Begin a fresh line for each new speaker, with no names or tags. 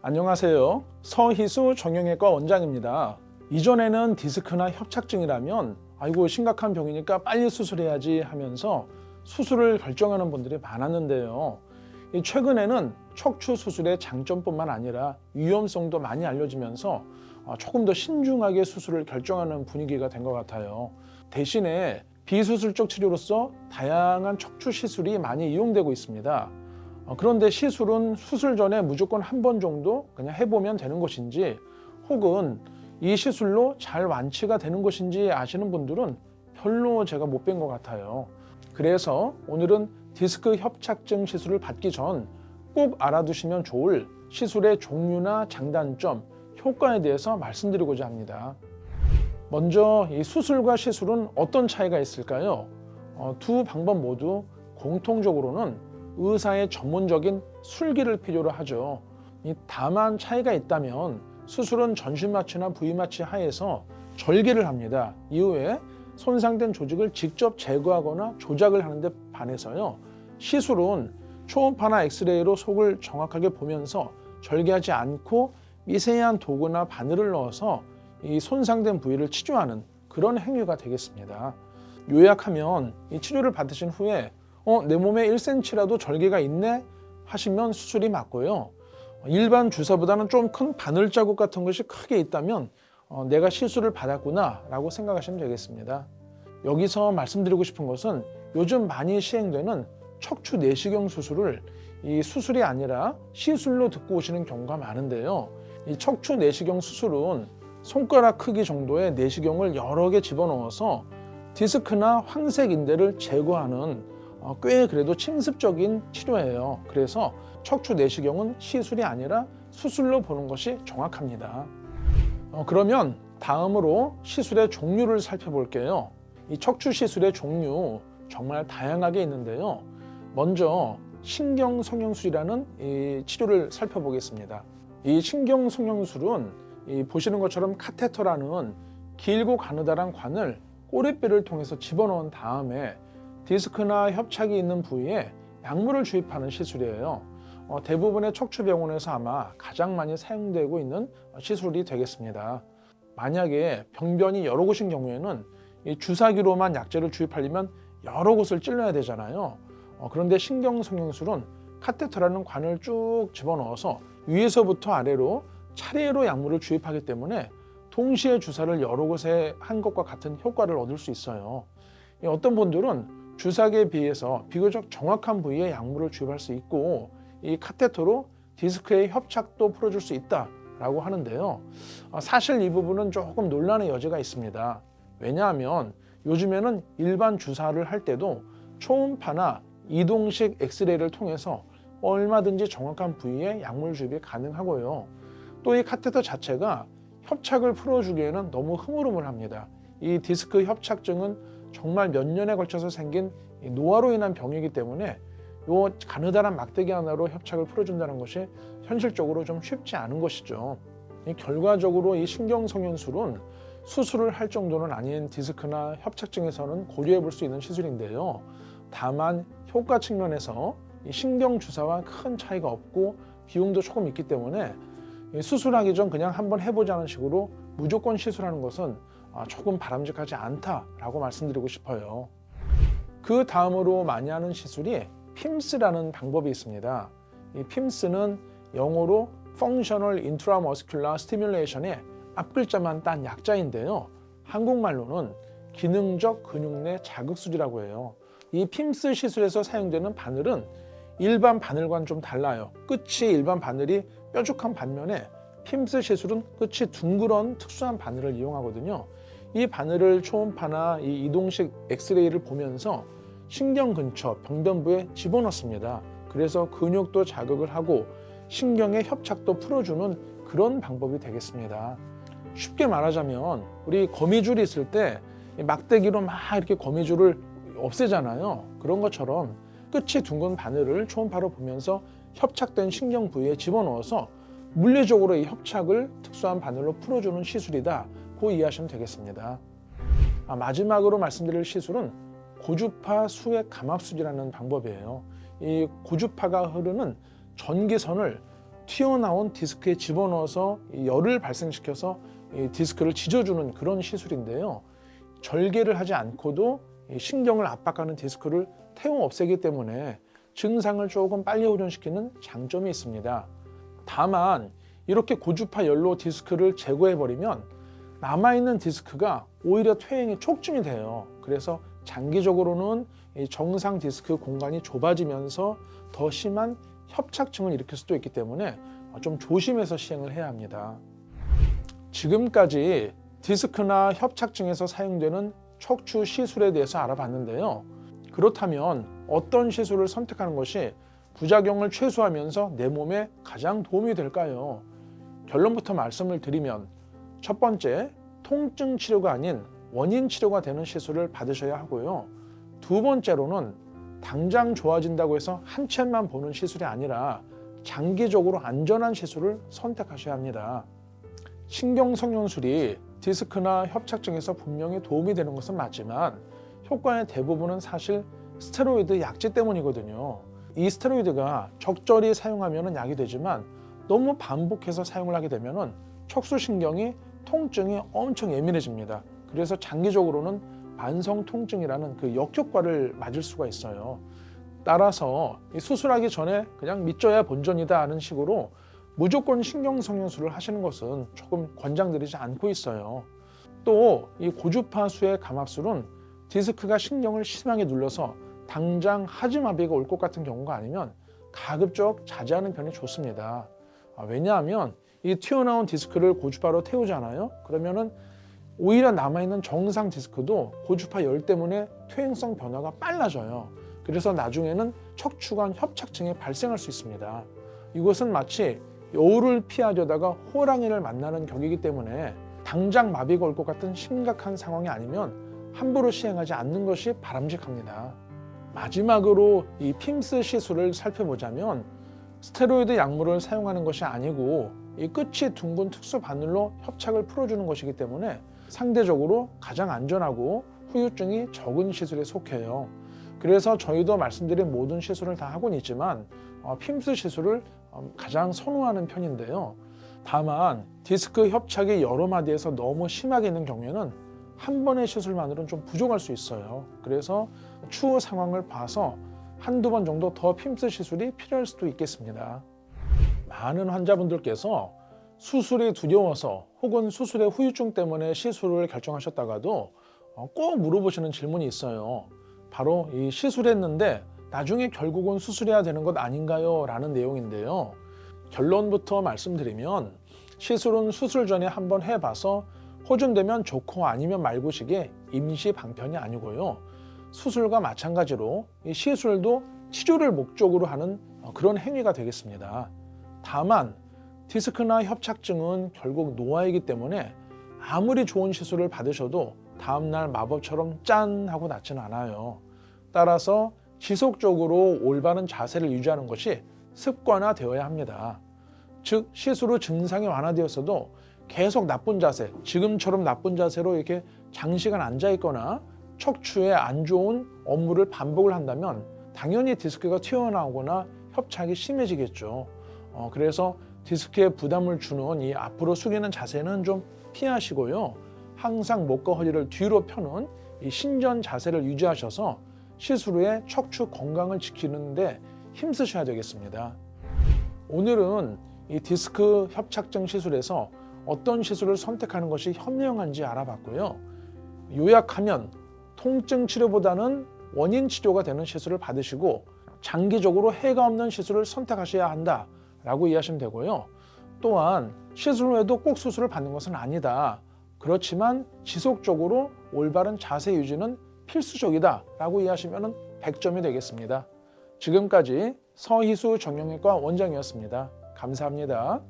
안녕하세요. 서희수 정형외과 원장입니다. 이전에는 디스크나 협착증이라면 아이고 심각한 병이니까 빨리 수술해야지 하면서 수술을 결정하는 분들이 많았는데요. 최근에는 척추 수술의 장점뿐만 아니라 위험성도 많이 알려지면서 조금 더 신중하게 수술을 결정하는 분위기가 된 것 같아요. 대신에 비수술적 치료로서 다양한 척추 시술이 많이 이용되고 있습니다. 그런데 시술은 수술 전에 무조건 한 번 정도 그냥 해보면 되는 것인지, 혹은 이 시술로 잘 완치가 되는 것인지 아시는 분들은 별로 제가 못 뵌 것 같아요. 그래서 오늘은 디스크 협착증 시술을 받기 전 꼭 알아두시면 좋을 시술의 종류나 장단점, 효과에 대해서 말씀드리고자 합니다. 먼저 이 수술과 시술은 어떤 차이가 있을까요? 두 방법 모두 공통적으로는 의사의 전문적인 술기를 필요로 하죠. 다만 차이가 있다면 수술은 전신마취나 부위마취 하에서 절개를 합니다. 이후에 손상된 조직을 직접 제거하거나 조작을 하는데 반해서요, 시술은 초음파나 엑스레이로 속을 정확하게 보면서 절개하지 않고 미세한 도구나 바늘을 넣어서 이 손상된 부위를 치료하는 그런 행위가 되겠습니다. 요약하면 이 치료를 받으신 후에 내 몸에 1cm라도 절개가 있네 하시면 수술이 맞고요. 일반 주사보다는 좀 큰 바늘 자국 같은 것이 크게 있다면 내가 시술을 받았구나 라고 생각하시면 되겠습니다. 여기서 말씀드리고 싶은 것은 요즘 많이 시행되는 척추 내시경 수술을 이 수술이 아니라 시술로 듣고 오시는 경우가 많은데요. 이 척추 내시경 수술은 손가락 크기 정도의 내시경을 여러 개 집어넣어서 디스크나 황색 인대를 제거하는 꽤 그래도 침습적인 치료예요. 그래서 척추 내시경은 시술이 아니라 수술로 보는 것이 정확합니다. 그러면 다음으로 시술의 종류를 살펴볼게요. 이 척추 시술의 종류 정말 다양하게 있는데요. 먼저 신경성형술이라는 이 치료를 살펴보겠습니다. 이 신경성형술은 보시는 것처럼 카테터라는 길고 가느다란 관을 꼬리뼈를 통해서 집어넣은 다음에 디스크나 협착이 있는 부위에 약물을 주입하는 시술이에요. 대부분의 척추병원에서 아마 가장 많이 사용되고 있는 시술이 되겠습니다. 만약에 병변이 여러 곳인 경우에는 이 주사기로만 약제를 주입하려면 여러 곳을 찔러야 되잖아요. 그런데 신경성형술은 카테터라는 관을 쭉 집어넣어서 위에서부터 아래로 차례로 약물을 주입하기 때문에 동시에 주사를 여러 곳에 한 것과 같은 효과를 얻을 수 있어요. 어떤 분들은 주사기에 비해서 비교적 정확한 부위에 약물을 주입할 수 있고, 이 카테터로 디스크의 협착도 풀어줄 수 있다라고 하는데요. 사실 이 부분은 조금 논란의 여지가 있습니다. 왜냐하면 요즘에는 일반 주사를 할 때도 초음파나 이동식 엑스레이를 통해서 얼마든지 정확한 부위에 약물 주입이 가능하고요. 또 이 카테터 자체가 협착을 풀어주기에는 너무 흐물흐물합니다. 이 디스크 협착증은 정말 몇 년에 걸쳐서 생긴 노화로 인한 병이기 때문에 요 가느다란 막대기 하나로 협착을 풀어준다는 것이 현실적으로 좀 쉽지 않은 것이죠. 결과적으로 이 신경성형술은 수술을 할 정도는 아닌 디스크나 협착증에서는 고려해 볼 수 있는 시술인데요. 다만 효과 측면에서 이 신경주사와 큰 차이가 없고 비용도 조금 있기 때문에 수술하기 전 그냥 한번 해보자는 식으로 무조건 시술하는 것은 조금 바람직하지 않다라고 말씀드리고 싶어요. 그 다음으로 많이 하는 시술이 PIMS라는 방법이 있습니다. 이 PIMS는 영어로 Functional Intramuscular Stimulation의 앞글자만 딴 약자인데요. 한국말로는 기능적 근육 내 자극술이라고 해요. 이 PIMS 시술에서 사용되는 바늘은 일반 바늘과는 좀 달라요. 끝이 일반 바늘이 뾰족한 반면에 PIMS 시술은 끝이 둥그런 특수한 바늘을 이용하거든요. 이 바늘을 초음파나 이 이동식 엑스레이를 보면서 신경 근처 병변부에 집어넣습니다. 그래서 근육도 자극을 하고 신경의 협착도 풀어주는 그런 방법이 되겠습니다. 쉽게 말하자면 우리 거미줄이 있을 때 막대기로 막 이렇게 거미줄을 없애잖아요. 그런 것처럼 끝이 둥근 바늘을 초음파로 보면서 협착된 신경 부위에 집어넣어서 물리적으로 이 협착을 특수한 바늘로 풀어주는 시술이다고 이해하시면 되겠습니다. 마지막으로 말씀드릴 시술은 고주파 수액 감압술이라는 방법이에요. 이 고주파가 흐르는 전기선을 튀어나온 디스크에 집어넣어서 열을 발생시켜서 이 디스크를 지져주는 그런 시술인데요. 절개를 하지 않고도 신경을 압박하는 디스크를 태워 없애기 때문에 증상을 조금 빨리 호전시키는 장점이 있습니다. 다만 이렇게 고주파 열로 디스크를 제거해버리면 남아있는 디스크가 오히려 퇴행에 촉진이 돼요. 그래서 장기적으로는 정상 디스크 공간이 좁아지면서 더 심한 협착증을 일으킬 수도 있기 때문에 좀 조심해서 시행을 해야 합니다. 지금까지 디스크나 협착증에서 사용되는 척추 시술에 대해서 알아봤는데요. 그렇다면 어떤 시술을 선택하는 것이 부작용을 최소화하면서 내 몸에 가장 도움이 될까요? 결론부터 말씀을 드리면 첫 번째, 통증 치료가 아닌 원인 치료가 되는 시술을 받으셔야 하고요. 두 번째로는 당장 좋아진다고 해서 한 채만 보는 시술이 아니라 장기적으로 안전한 시술을 선택하셔야 합니다. 신경성형술이 디스크나 협착증에서 분명히 도움이 되는 것은 맞지만 효과의 대부분은 사실 스테로이드 약제 때문이거든요. 이 스테로이드가 적절히 사용하면 약이 되지만 너무 반복해서 사용을 하게 되면 척수신경이 통증이 엄청 예민해집니다. 그래서 장기적으로는 만성 통증이라는 그 역효과를 맞을 수가 있어요. 따라서 수술하기 전에 그냥 믿져야 본전이다 하는 식으로 무조건 신경성형술을 하시는 것은 조금 권장드리지 않고 있어요. 또 이 고주파수의 감압술은 디스크가 신경을 심하게 눌러서 당장 하지마비가 올 것 같은 경우가 아니면 가급적 자제하는 편이 좋습니다. 왜냐하면 이 튀어나온 디스크를 고주파로 태우잖아요. 그러면은 오히려 남아있는 정상 디스크도 고주파 열 때문에 퇴행성 변화가 빨라져요. 그래서 나중에는 척추관 협착증이 발생할 수 있습니다. 이것은 마치 여우를 피하려다가 호랑이를 만나는 격이기 때문에 당장 마비가 올 것 같은 심각한 상황이 아니면 함부로 시행하지 않는 것이 바람직합니다. 마지막으로 이 핌스 시술을 살펴보자면 스테로이드 약물을 사용하는 것이 아니고 이 끝이 둥근 특수 바늘로 협착을 풀어주는 것이기 때문에 상대적으로 가장 안전하고 후유증이 적은 시술에 속해요. 그래서 저희도 말씀드린 모든 시술을 다 하고는 있지만 핌스 시술을 가장 선호하는 편인데요. 다만 디스크 협착이 여러 마디에서 너무 심하게 있는 경우에는 한 번의 시술만으로는 좀 부족할 수 있어요. 그래서 추후 상황을 봐서 한두 번 정도 더 핌스 시술이 필요할 수도 있겠습니다. 많은 환자분들께서 수술이 두려워서 혹은 수술의 후유증 때문에 시술을 결정하셨다가도 꼭 물어보시는 질문이 있어요. 바로 이 시술했는데 나중에 결국은 수술해야 되는 것 아닌가요? 라는 내용인데요. 결론부터 말씀드리면 시술은 수술 전에 한번 해봐서 호전되면 좋고 아니면 말고식의 임시 방편이 아니고요. 수술과 마찬가지로 이 시술도 치료를 목적으로 하는 그런 행위가 되겠습니다. 다만 디스크나 협착증은 결국 노화이기 때문에 아무리 좋은 시술을 받으셔도 다음날 마법처럼 짠 하고 낫지는 않아요. 따라서 지속적으로 올바른 자세를 유지하는 것이 습관화되어야 합니다. 즉 시술 후 증상이 완화되었어도 계속 나쁜 자세, 지금처럼 나쁜 자세로 이렇게 장시간 앉아 있거나 척추에 안 좋은 업무를 반복을 한다면 당연히 디스크가 튀어나오거나 협착이 심해지겠죠. 그래서 디스크에 부담을 주는 이 앞으로 숙이는 자세는 좀 피하시고요. 항상 목과 허리를 뒤로 펴는 이 신전 자세를 유지하셔서 시술 후에 척추 건강을 지키는데 힘쓰셔야 되겠습니다. 오늘은 이 디스크 협착증 시술에서 어떤 시술을 선택하는 것이 현명한지 알아봤고요. 요약하면 통증 치료보다는 원인 치료가 되는 시술을 받으시고 장기적으로 해가 없는 시술을 선택하셔야 한다라고 이해하시면 되고요. 또한 시술 후에도 꼭 수술을 받는 것은 아니다. 그렇지만 지속적으로 올바른 자세 유지는 필수적이다라고 이해하시면 100점이 되겠습니다. 지금까지 서희수 정형외과 원장이었습니다. 감사합니다.